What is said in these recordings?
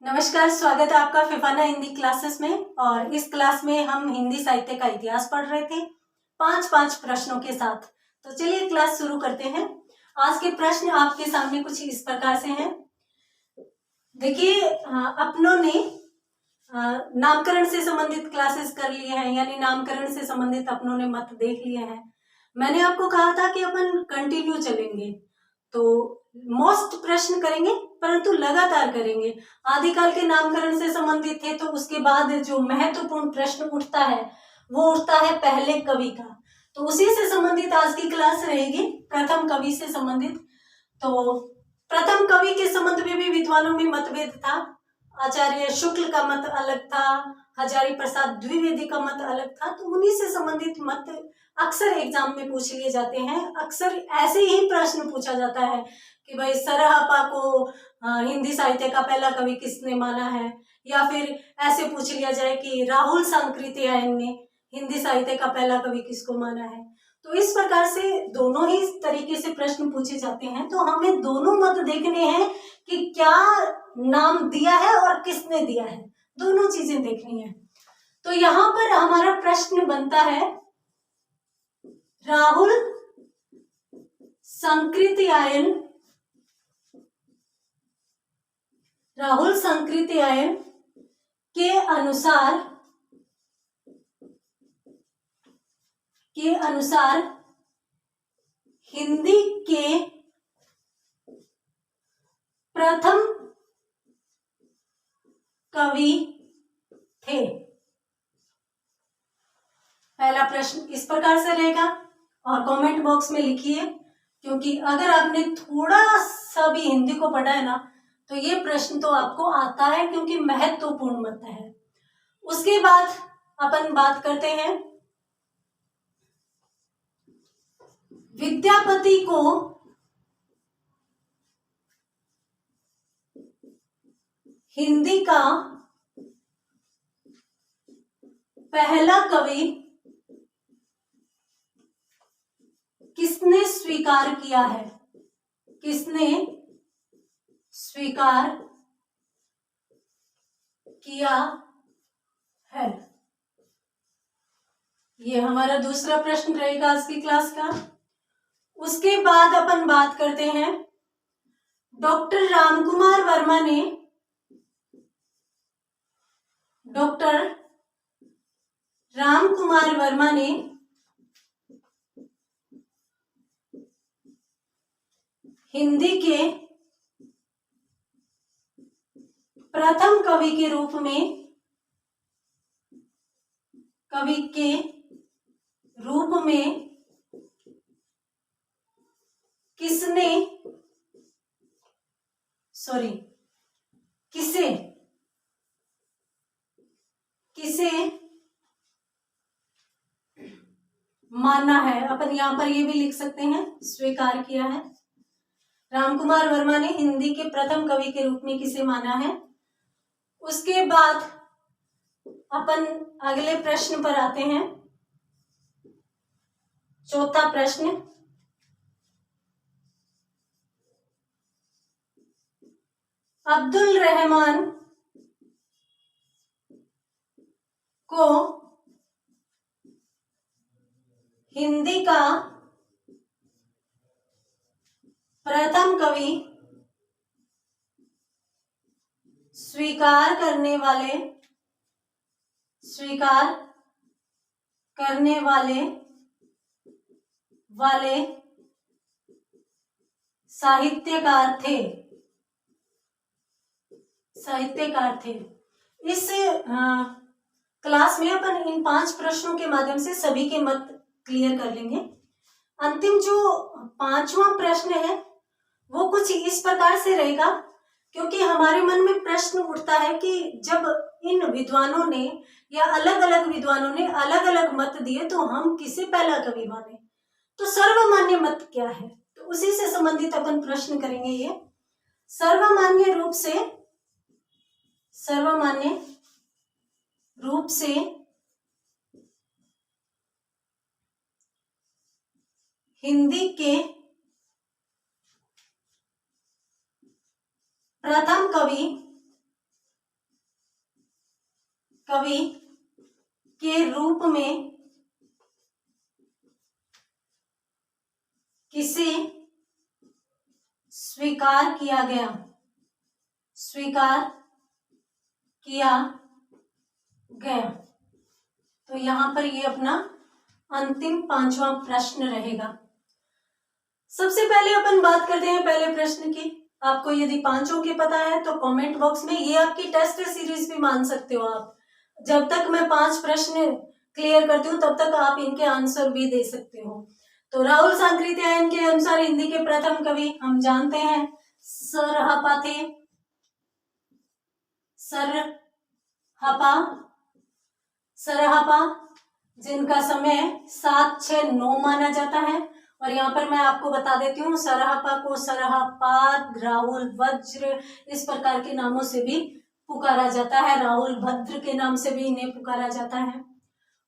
नमस्कार, स्वागत है आपका फिफाना हिंदी क्लासेस में। और इस क्लास में हम हिंदी साहित्य का इतिहास पढ़ रहे थे 5-5 प्रश्नों के साथ। तो चलिए क्लास शुरू करते हैं। आज के प्रश्न आपके सामने कुछ इस प्रकार से हैं। देखिए, अपनों ने नामकरण से संबंधित क्लासेस कर लिए हैं, यानी नामकरण से संबंधित अपनों ने मत देख लिए हैं। मैंने आपको कहा था कि अपन कंटिन्यू चलेंगे, तो मोस्ट प्रश्न करेंगे परंतु लगातार करेंगे। आदिकाल के नामकरण से संबंधित थे, तो उसके बाद जो महत्वपूर्ण प्रश्न उठता है वो उठता है पहले कवि का। तो उसी से संबंधित आज की क्लास रहेगी, प्रथम कवि से संबंधित। तो प्रथम कवि के संबंध में भी विद्वानों में मतभेद था। आचार्य शुक्ल का मत अलग था, हजारी प्रसाद द्विवेदी का मत अलग था। तो उन्हीं से संबंधित मत अक्सर एग्जाम में पूछ लिए जाते हैं। अक्सर ऐसे ही प्रश्न पूछा जाता है कि भाई सरहपा को हिंदी साहित्य का पहला कवि किसने माना है, या फिर ऐसे पूछ लिया जाए कि राहुल सांकृत्यायन ने हिंदी साहित्य का पहला कवि किसको माना है। तो इस प्रकार से दोनों ही तरीके से प्रश्न पूछे जाते हैं। तो हमें दोनों मत देखने हैं कि क्या नाम दिया है और किसने दिया है, दोनों चीजें देखनी है। तो यहाँ पर हमारा प्रश्न बनता है, राहुल सांकृत्यायन के अनुसार हिंदी के प्रथम कवि थे। पहला प्रश्न इस प्रकार से रहेगा और कमेंट बॉक्स में लिखिए, क्योंकि अगर आपने थोड़ा सा भी हिंदी को पढ़ा है ना, तो ये प्रश्न तो आपको आता है, क्योंकि महत्वपूर्ण मत है। उसके बाद अपन बात करते हैं, विद्यापति को हिंदी का पहला कवि किसने स्वीकार किया है, किसने स्वीकार किया है। ये हमारा दूसरा प्रश्न रहेगा आज की क्लास का। उसके बाद अपन बात करते हैं, डॉक्टर रामकुमार वर्मा ने हिंदी के प्रथम कवि के रूप में किसे माना है। अपन यहाँ पर ये भी लिख सकते हैं, स्वीकार किया है। रामकुमार वर्मा ने हिंदी के प्रथम कवि के रूप में किसे माना है। उसके बाद अपन अगले प्रश्न पर आते हैं, चौथा प्रश्न, अब्दुल रहमान को हिंदी का प्रथम कवि स्वीकार करने वाले साहित्यकार थे। इस क्लास में अपन इन 5 प्रश्नों के माध्यम से सभी के मत क्लियर कर लेंगे। अंतिम जो 5वां प्रश्न है वो कुछ इस प्रकार से रहेगा, क्योंकि हमारे मन में प्रश्न उठता है कि जब इन विद्वानों ने या अलग अलग विद्वानों ने अलग अलग मत दिए, तो हम किसे पहला कवि माने, तो सर्वमान्य मत क्या है। तो उसी से संबंधित अपन प्रश्न करेंगे। ये सर्वमान्य रूप से हिंदी के प्रथम कवि कवि के रूप में किसे स्वीकार किया गया, स्वीकार किया गया। तो यहां पर ये अपना अंतिम 5वां प्रश्न रहेगा। सबसे पहले अपन बात करते हैं पहले प्रश्न की। आपको यदि 5 के पता है तो कमेंट बॉक्स में, ये आपकी टेस्ट सीरीज भी मान सकते हो आप। जब तक मैं 5 प्रश्न क्लियर करती हूँ तब तक आप इनके आंसर भी दे सकते हो। तो राहुल सांकृत्यायन के अनुसार हिंदी के प्रथम कवि हम जानते हैं सरहपा थे, सरहपा, जिनका समय 769 माना जाता है। और यहाँ पर मैं आपको बता देती हूँ, सरहपा को सरहपाद, राहुल वज्र इस प्रकार के नामों से भी पुकारा जाता है। राहुल भद्र के नाम से भी इन्हें पुकारा जाता है।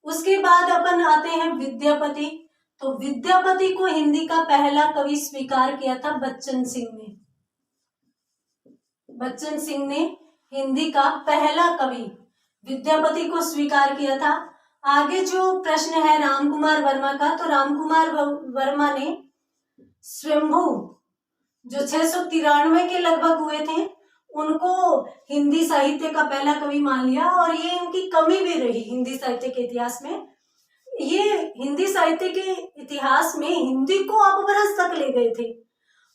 उसके बाद अपन आते हैं विद्यापति। तो विद्यापति को हिंदी का पहला कवि स्वीकार किया था बच्चन सिंह ने। बच्चन सिंह ने हिंदी का पहला कवि विद्यापति को स्वीकार किया था। आगे जो प्रश्न है रामकुमार वर्मा का, तो रामकुमार वर्मा ने स्वयंभू जो 693 के लगभग हुए थे उनको हिंदी साहित्य का पहला कवि मान लिया। और ये इनकी कमी भी रही हिंदी साहित्य के इतिहास में। ये हिंदी साहित्य के इतिहास में हिंदी को अपभ्रंश तक ले गए थे,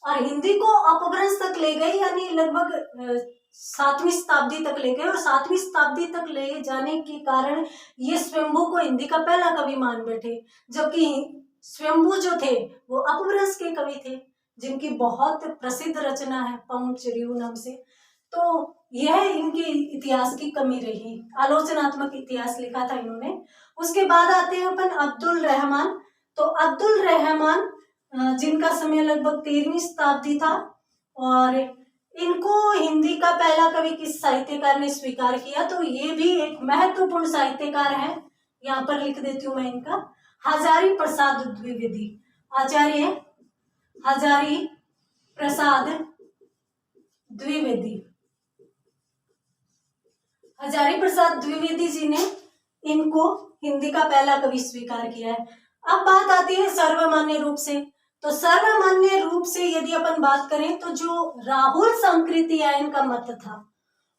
और हिंदी को अपभ्रंश तक ले गए यानी लगभग 7वीं शताब्दी तक ले गए। और 7वीं शताब्दी तक ले जाने के कारण ये स्वयंभू को हिंदी का पहला कवि मान बैठे, जबकि स्वयंभू जो थे वो अपभ्रंश के कवि थे, जिनकी बहुत प्रसिद्ध रचना है पहुंचरियु नाम से। तो यह इनके इतिहास की कमी रही, आलोचनात्मक इतिहास लिखा था इन्होंने। उसके बाद आते हैं अपन अब्दुल रहमान। तो अब्दुल रहमान जिनका समय लगभग 13वीं शताब्दी था, और इनको हिंदी का पहला कवि किस साहित्यकार ने स्वीकार किया, तो ये भी एक महत्वपूर्ण साहित्यकार है। यहाँ पर लिख देती हूँ मैं इनका, हजारी प्रसाद द्विवेदी। आचार्य हजारी प्रसाद द्विवेदी, हजारी प्रसाद द्विवेदी जी ने इनको हिंदी का पहला कवि स्वीकार किया है। अब बात आती है सर्वमान्य रूप से। तो सर्वमान्य रूप से यदि अपन बात करें तो जो राहुल सांकृत्यायन का मत था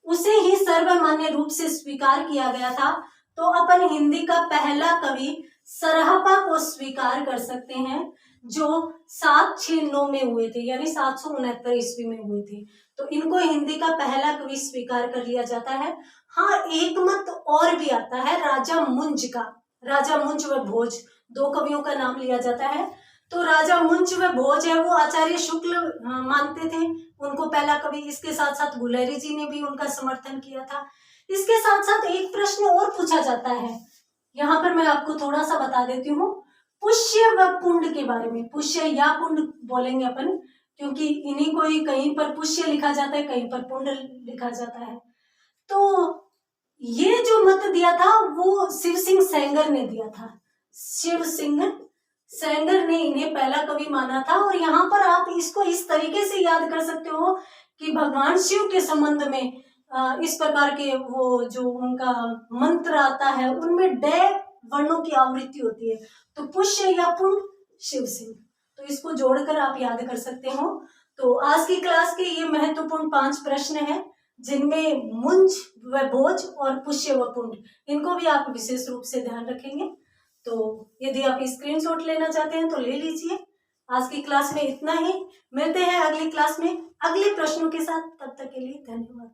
उसे ही सर्वमान्य रूप से स्वीकार किया गया था। तो अपन हिंदी का पहला कवि सरहपा को स्वीकार कर सकते हैं, जो 769 में हुए थे, यानी 769 ईस्वी में हुए थे। तो इनको हिंदी का पहला कवि स्वीकार कर लिया जाता है। हाँ, एक मत और भी आता है राजा मुंज का। राजा मुंज व भोज 2 कवियों का नाम लिया जाता है। तो राजा मुंज व भोज है वो आचार्य शुक्ल मानते थे उनको पहला कवि। इसके साथ साथ गुलेरी जी ने भी उनका समर्थन किया था। इसके साथ साथ एक प्रश्न और पूछा जाता है, यहाँ पर मैं आपको थोड़ा सा बता देती हूँ पुष्य व पुंड के बारे में। पुष्य या पुंड बोलेंगे अपन, क्योंकि इन्हीं को ही कहीं पर पुष्य लिखा जाता है, कहीं पर पुंड लिखा जाता है। तो ये जो मत दिया था वो शिव सिंह सेंगर ने दिया था। शिव सिंह सेंगर ने इन्हें पहला कवि माना था। और यहाँ पर आप इसको इस तरीके से याद कर सकते हो कि भगवान शिव के संबंध में इस प्रकार के वो जो उनका मंत्र आता है उनमें डे वर्णों की आवृत्ति होती है। तो पुष्य या पुंड शिव सिंह, तो इसको जोड़कर आप याद कर सकते हो। तो आज की क्लास के ये महत्वपूर्ण 5 प्रश्न हैं, जिनमें मुंज व भोज और पुष्य व पुंड, इनको भी आप विशेष रूप से ध्यान रखेंगे। तो यदि आप स्क्रीनशॉट लेना चाहते हैं तो ले लीजिए। आज की क्लास में इतना ही, मिलते हैं अगली क्लास में अगले प्रश्नों के साथ। तब तक के लिए धन्यवाद।